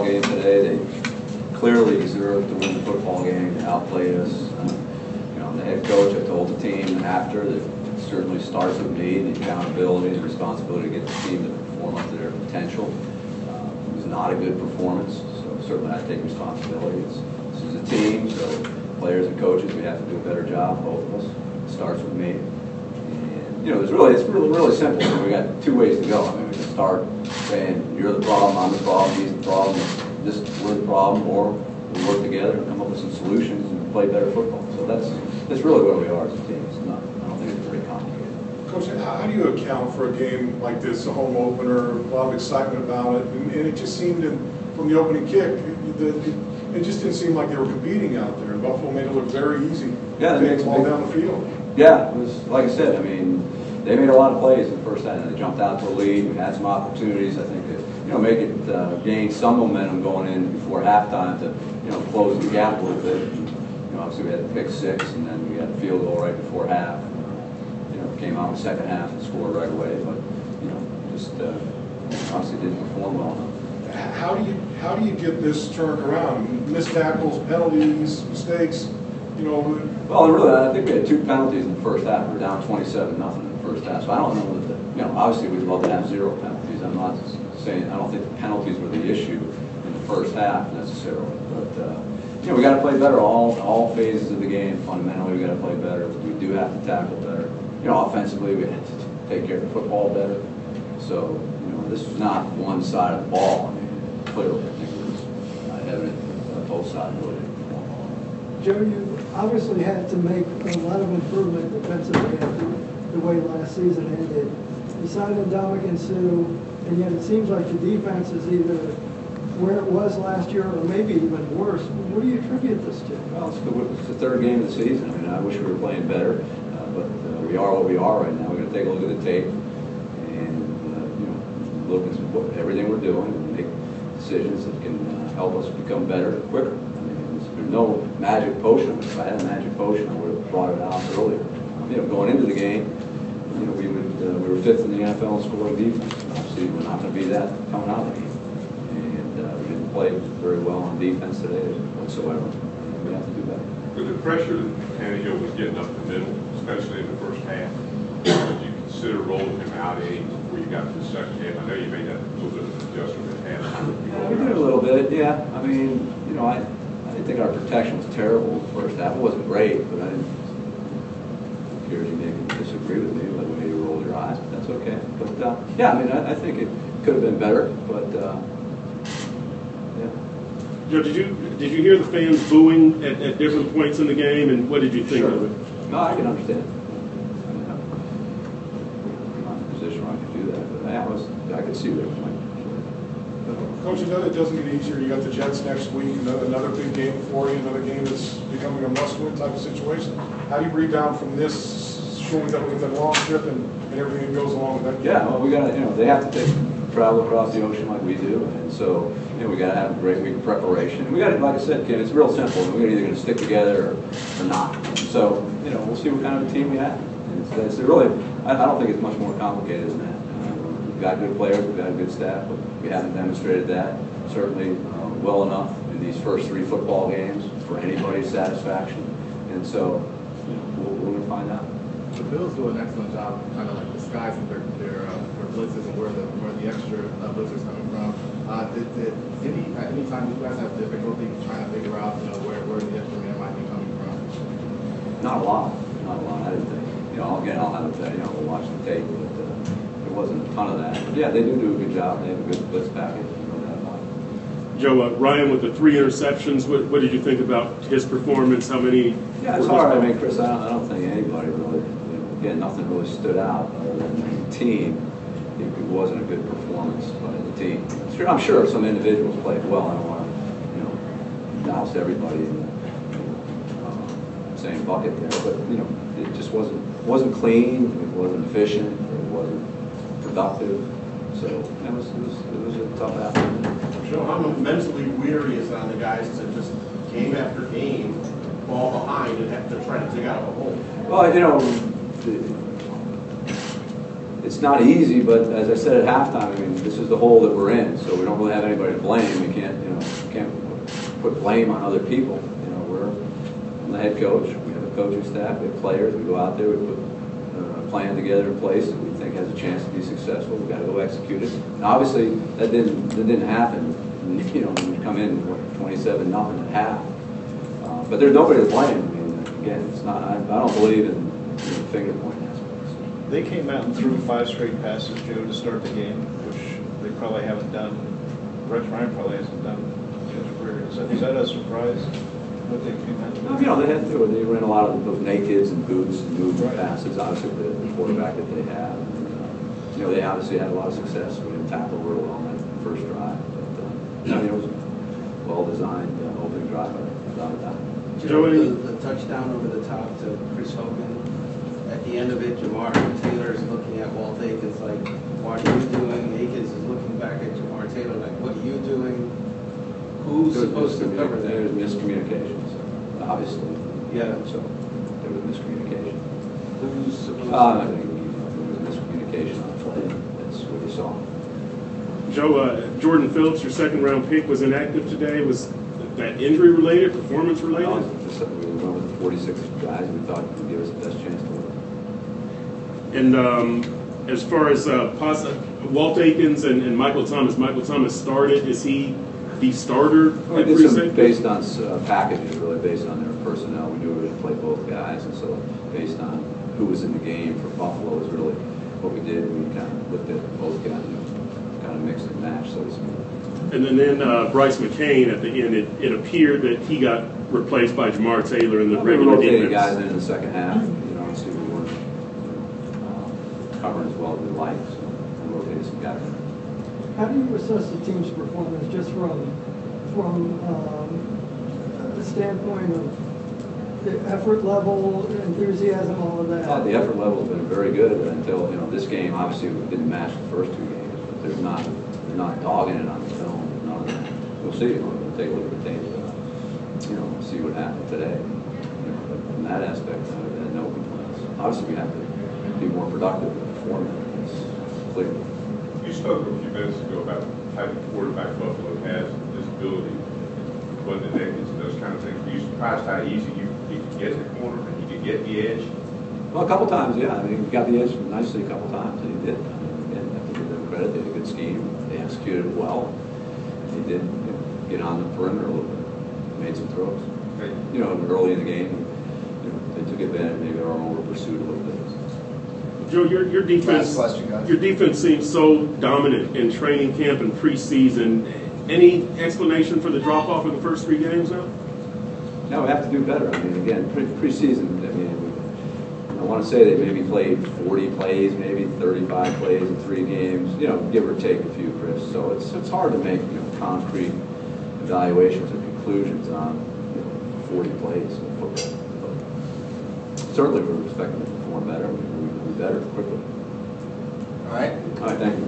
game today. They clearly deserved to win the football game. They outplayed us. The head coach, I told the team after that it certainly starts with me, the accountability and responsibility to get the team to perform up to their potential. It was not a good performance, so certainly I take responsibility. This is a team, so players and coaches, we have to do a better job, both of us. It starts with me. And, it's really simple. So we got two ways to go. I mean, we can start saying, you're the problem, I'm the problem, he's the problem, we're the problem, or we work together and come up with some solutions and play better football. So that's really where we are as a team. It's not, I don't think it's very complicated. Coach, how do you account for a game like this, a home opener, a lot of excitement about it, and it just seemed from the opening kick, it just didn't seem like they were competing out there. Buffalo made it look very easy. Yeah, they all down the field. Yeah, it was like I said. I mean, they made a lot of plays in the first half. They jumped out to a lead. We had some opportunities. I think that make it gain some momentum going in before halftime to close the gap a little bit. Obviously we had the pick six, and then we had a field goal right before half. Came out in the second half and scored right away, but just obviously didn't perform well enough. How do you get this turned around? Missed tackles, penalties, mistakes. Well, really, I think we had two penalties in the first half. We were down 27-0 in the first half. So I don't know that obviously we'd love to have zero penalties. I'm not saying I don't think the penalties were the issue in the first half necessarily, but. We got to play better all phases of the game. Fundamentally, we got to play better. We do have to tackle better. Offensively, we have to take care of the football better. So, this is not one side of the ball. I mean, clearly, I think it was evident that both sides really didn't perform well. Joe, you obviously had to make a lot of improvement defensively after the way last season ended. You signed Ndamukong Suh, and yet it seems like the defense is either where it was last year, or maybe even worse. What do you attribute this to? Well, it's the third game of the season. I mean, I wish we were playing better, but we are what we are right now. We're going to take a look at the tape and look at everything we're doing and make decisions that can help us become better quicker. I mean, there's no magic potion. If I had a magic potion, I would have brought it out earlier. Going into the game, we were fifth in the NFL in scoring defense. Obviously, we're not going to be that coming out of the game. We didn't play very well on defense today whatsoever. We have to do better. With the pressure that Tannehill was getting up the middle, especially in the first half, would you consider rolling him out any before you got to the second half? I know you made that little bit of adjustment at halftime. Yeah, we did a little bit, yeah. I mean, I didn't think our protection was terrible in the first half. It wasn't great, but I didn't. I'm curious you maybe disagree with me by the way you rolled your eyes, but that's okay. But yeah, I mean, I think it could have been better, but. Joe, did you hear the fans booing at different points in the game, and what did you think of it? No, I can understand. I'm not in a position where I could do that, but I could see their point. Coach, it doesn't get easier. You got the Jets next week, another big game for you, another game that's becoming a must-win type of situation. How do you rebound from this, showing that we've been a long trip and everything that goes along with that? Yeah, well, we got to, they have to travel across the ocean like we do, and so we got to have a great week of preparation. And we got to, like I said, Ken, it's real simple. We're either going to stick together or not. So we'll see what kind of a team we have. It's really, I don't think it's much more complicated than that. We've got good players, we've got a good staff, but we haven't demonstrated that certainly well enough in these first three football games for anybody's satisfaction. And so we're going to find out. The Bills do an excellent job kind of like disguising their blitzes and where the extra blitzers coming from. Did any time you guys have difficulty trying to figure out where the extra man might be coming from? Not a lot. I didn't think. Again, I'll have to tell you, we'll watch the tape, but there wasn't a ton of that. But yeah, they do a good job. They have a good blitz package. No doubt about it. Joe, Ryan with the 3 interceptions. What did you think about his performance? How many? Yeah, it's hard. I mean, Chris, I don't think anybody really. Again, nothing really stood out other than the team. It wasn't a good performance by the team. I'm sure some individuals played well. I don't want to, douse everybody in the same bucket there, but it just wasn't clean. It wasn't efficient. It wasn't productive. So it was a tough afternoon. Joe, how mentally weary is on the guys to just game after game fall behind and have to try to dig out of a hole? Well, it's not easy, but as I said at halftime, I mean, this is the hole that we're in, so we don't really have anybody to blame. We can't, put blame on other people. I'm the head coach. We have a coaching staff. We have players. We go out there. We put a plan together in place that we think has a chance to be successful. We've got to go execute it. And obviously, that didn't happen. When we come in 27-0 at half. But there's nobody to blame. I mean, again, it's not. I don't believe in finger pointing aspects. They came out and threw 5 straight passes, Joe, to start the game, which they probably haven't done. Rex Ryan probably hasn't done in his career. Is that a surprise? What they came out with? They had to. They ran a lot of those nakeds and boots and movement passes. Obviously, the quarterback that they have. And, they obviously had a lot of success. We didn't tackle real well on that first drive. But it was a well-designed opening drive, without a doubt. The touchdown over the top to Chris Hogan. At the end of it, Jamar Taylor is looking at Walt Aikens like, what are you doing? Aikens is looking back at Jamar Taylor like, what are you doing? Who's supposed to cover that? There was miscommunications, obviously. Yeah. So there was miscommunication. Who's supposed I to think there was miscommunication on the play. That's what we saw. Joe, Jordan Phillips, your second-round pick, was inactive today. Was that injury-related, performance-related? Just we went with the 46 guys we thought would give us the best chance to win. And as far as Walt Aikens and Michael Thomas started. Is he the starter We at did free some safety? based on packages, really based on their personnel. We knew we were going to play both guys, and so based on who was in the game for Buffalo is really what we did. We kind of looked at both guys, kind of mixed and matched, so to speak. And then Bryce McCain at the end, it appeared that he got replaced by Jamar Taylor in the We regular rotated defense. guys in the second half, obviously we weren't covering as well as we'd like, so we rotated some guys in. How do you assess the team's performance just from the standpoint of the effort level, enthusiasm, all of I that? thought the effort level has been very good until, this game, obviously we didn't match the first 2 games, but they're not dogging it on the film. None of that. We'll see. We'll take a look at the tape, see what happened today. But from that aspect, I had no complaints. Obviously, we have to be more productive in the format. It's clear. You spoke a few minutes ago about the type of quarterback Buffalo has, this ability, run the nakeds and those kind of things. Were you surprised how easy you could get the corner and you could get the edge? Well, a couple times, yeah. I mean, we got the edge nicely a couple times, and he did. Again, have to give them credit. They had a good scheme. They executed it well. They did get on the perimeter a little bit, made some throws. Okay. Early in the game, they took advantage. Maybe our over pursuit a little bit. Joe, your defense, Last question, guys. your defense seems so dominant in training camp and preseason. Any explanation for the drop off in the first 3 games now? No, we have to do better. I mean, again, preseason. I mean, I want to say they maybe played 40 plays, maybe 35 plays in 3 games. Give or take a few, Chris. So it's hard to make concrete evaluations or conclusions on 40 plays in football. But certainly, we're expecting to perform better. We better quickly. All right. All right, thank you.